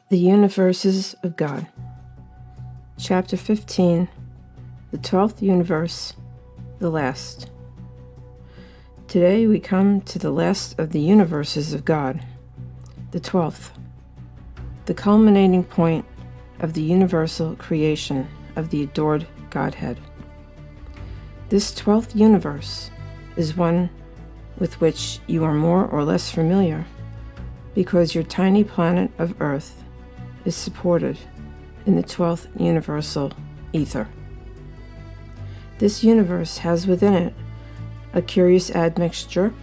The Universes of God. Chapter 15. The 12th Universe, the last. Today we come to the last of the universes of God, the 12th, the culminating point of the universal creation of the adored Godhead. This 12th universe is one with which you are more or less familiar, because your tiny planet of Earth is supported in the 12th universal ether. This universe has within it a curious admixture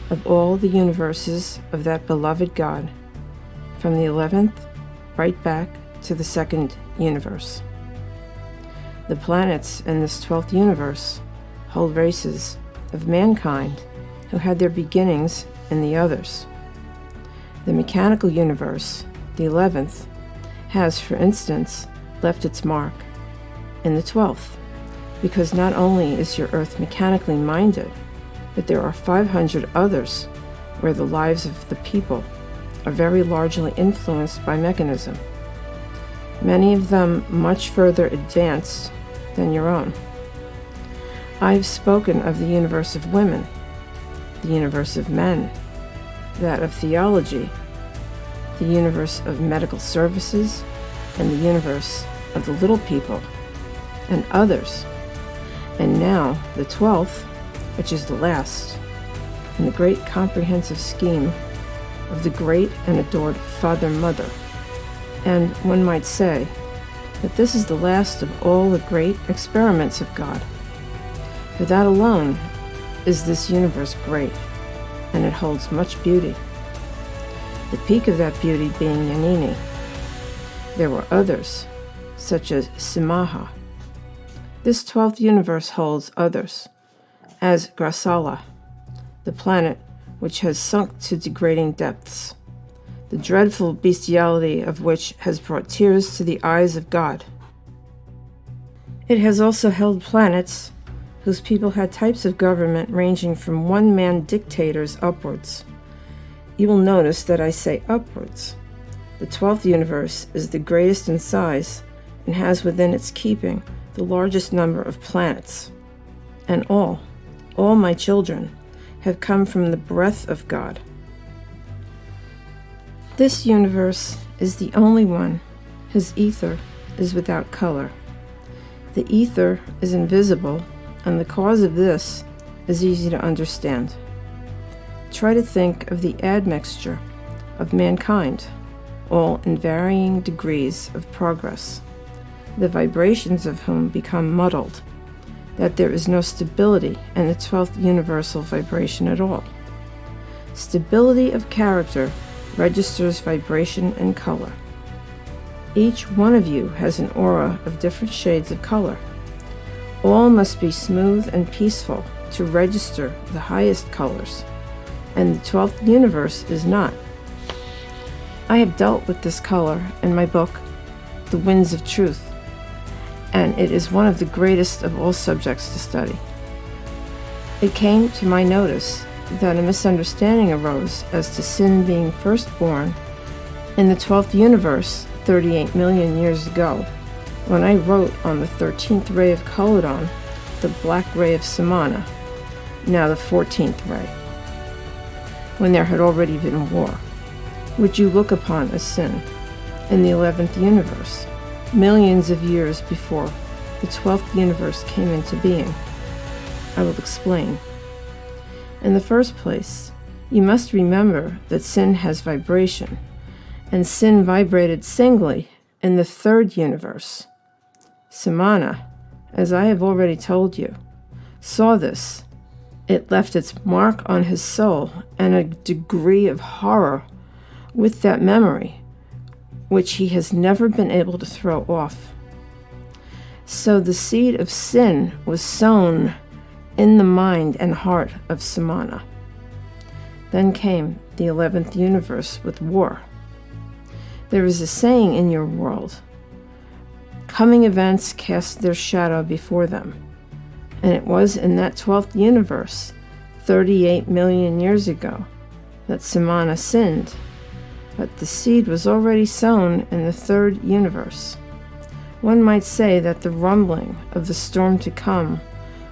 of all the universes of that beloved God, from the 11th right back to the 2nd universe. The planets in this 12th universe hold races of mankind who had their beginnings in the others. The mechanical universe, the 11th, has, for instance, left its mark in the 12th, because not only is your Earth mechanically minded, but there are 500 others where the lives of the people are very largely influenced by mechanism, many of them much further advanced than your own. I've spoken of the universe of women, the universe of men, that of theology, the universe of medical services, and the universe of the little people, and others. And now the 12th, which is the last, in the great comprehensive scheme of the great and adored Father-Mother. And one might say that this is the last of all the great experiments of God. For that alone is this universe great, and it holds much beauty. The peak of that beauty being Yanini. There were others, such as Simaha. This 12th universe holds others, as Grasala, the planet which has sunk to degrading depths, the dreadful bestiality of which has brought tears to the eyes of God. It has also held planets whose people had types of government ranging from one-man dictators upwards. You will notice that I say upwards. The 12th universe is the greatest in size and has within its keeping the largest number of planets. And all my children, have come from the breath of God. This universe is the only one whose ether is without color. The ether is invisible, and the cause of this is easy to understand. Try to think of the admixture of mankind, all in varying degrees of progress, the vibrations of whom become muddled, that there is no stability in the 12th universal vibration at all. Stability of character registers vibration and color. Each one of you has an aura of different shades of color. All must be smooth and peaceful to register the highest colors, and the 12th universe is not. I have dealt with this color in my book, The Winds of Truth, and it is one of the greatest of all subjects to study. It came to my notice that a misunderstanding arose as to sin being first born in the 12th universe 38 million years ago, when I wrote on the 13th ray of Caledon, the black ray of Samana, now the 14th ray, when there had already been war, which you look upon as sin, in the 11th universe, millions of years before the 12th universe came into being. I will explain. In the first place, you must remember that sin has vibration, and sin vibrated singly in the 3rd universe. Samana, as I have already told you, saw this. It left its mark on his soul and a degree of horror with that memory, which he has never been able to throw off. So the seed of sin was sown in the mind and heart of Samana. Then came the 11th universe with war. There is a saying in your world, coming events cast their shadow before them, and it was in that 12th universe, 38 million years ago, that Samana sinned, but the seed was already sown in the third universe. One might say that the rumbling of the storm to come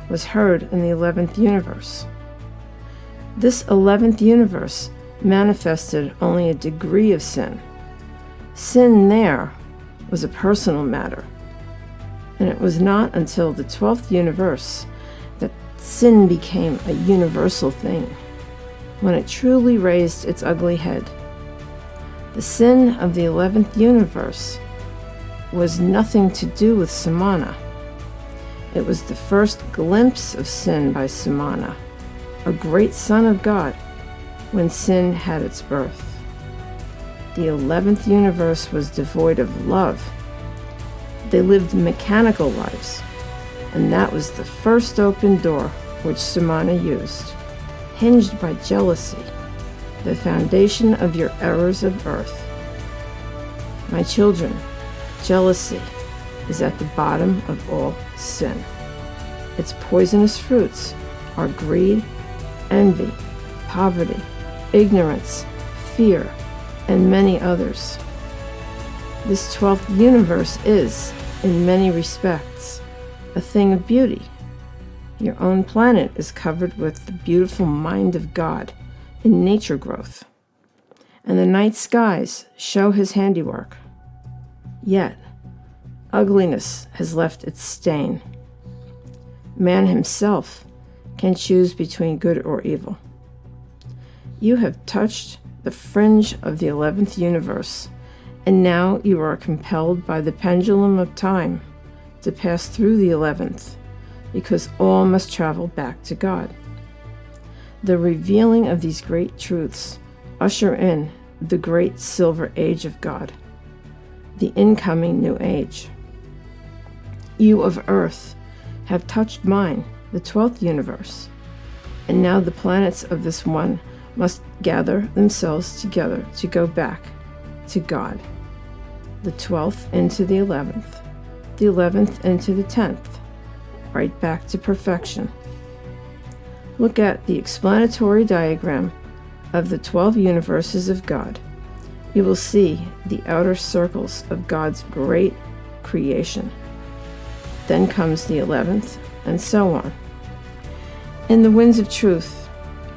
was heard in the 11th universe. This 11th universe manifested only a degree of sin. Sin there was a personal matter, and it was not until the 12th universe that sin became a universal thing, when it truly raised its ugly head. The sin of the 11th universe was nothing to do with Samana. It was the first glimpse of sin by Samana, a great son of God, when sin had its birth. The 11th universe was devoid of love. They lived mechanical lives, and that was the first open door which Samana used, hinged by jealousy, the foundation of your errors of earth. My children, jealousy is at the bottom of all sin. Its poisonous fruits are greed, envy, poverty, ignorance, fear, and many others. This 12th universe is, in many respects, a thing of beauty. Your own planet is covered with the beautiful mind of God in nature growth, and the night skies show his handiwork. Yet, ugliness has left its stain. Man himself can choose between good or evil. You have touched the fringe of the 11th universe, and now you are compelled by the pendulum of time to pass through the 11th, because all must travel back to God. The revealing of these great truths usher in the great silver age of God, the incoming new age. You of Earth have touched mine, the 12th universe, and now the planets of this one must gather themselves together to go back to God. The 12th into the 11th into the 10th, right back to perfection. Look at the explanatory diagram of the 12 universes of God. You will see the outer circles of God's great creation. Then comes the 11th, and so on. In the Winds of Truth,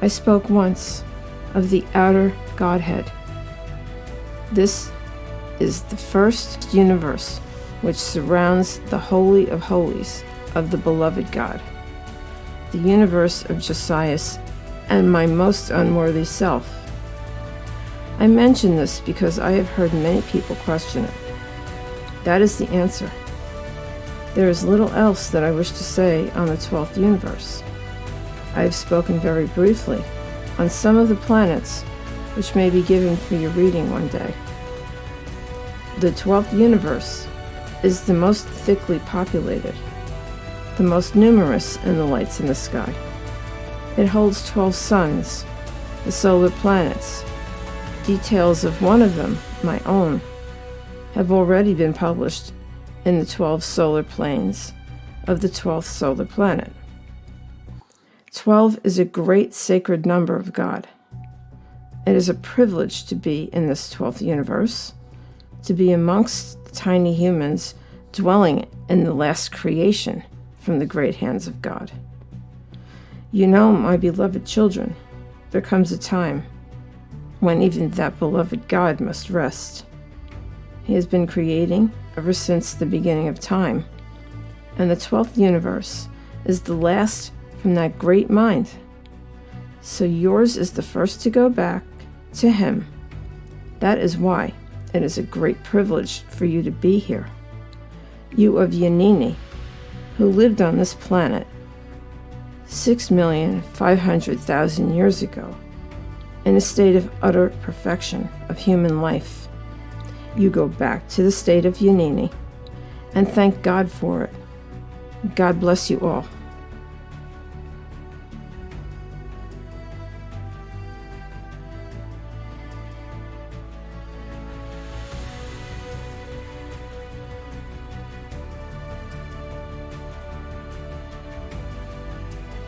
I spoke once of the outer Godhead. This is the first universe which surrounds the Holy of Holies of the beloved God, the universe of Josias and my most unworthy self. I mention this because I have heard many people question it. That is the answer. There is little else that I wish to say on the 12th universe. I have spoken very briefly on some of the planets which may be given for your reading one day. The 12th universe is the most thickly populated, the most numerous in the lights in the sky. It holds 12 suns, the solar planets. Details of one of them, my own, have already been published in the 12 solar planes of the 12th solar planet. 12 is a great sacred number of God. It is a privilege to be in this 12th universe, to be amongst the tiny humans dwelling in the last creation from the great hands of God. You know, my beloved children, there comes a time when even that beloved God must rest. He has been creating ever since the beginning of time, and the 12th universe is the last from that great mind. So yours is the first to go back to him. That is why it is a great privilege for you to be here. You of Yanini, who lived on this planet 6,500,000 years ago, in a state of utter perfection of human life. You go back to the state of Yanini and thank God for it. God bless you all.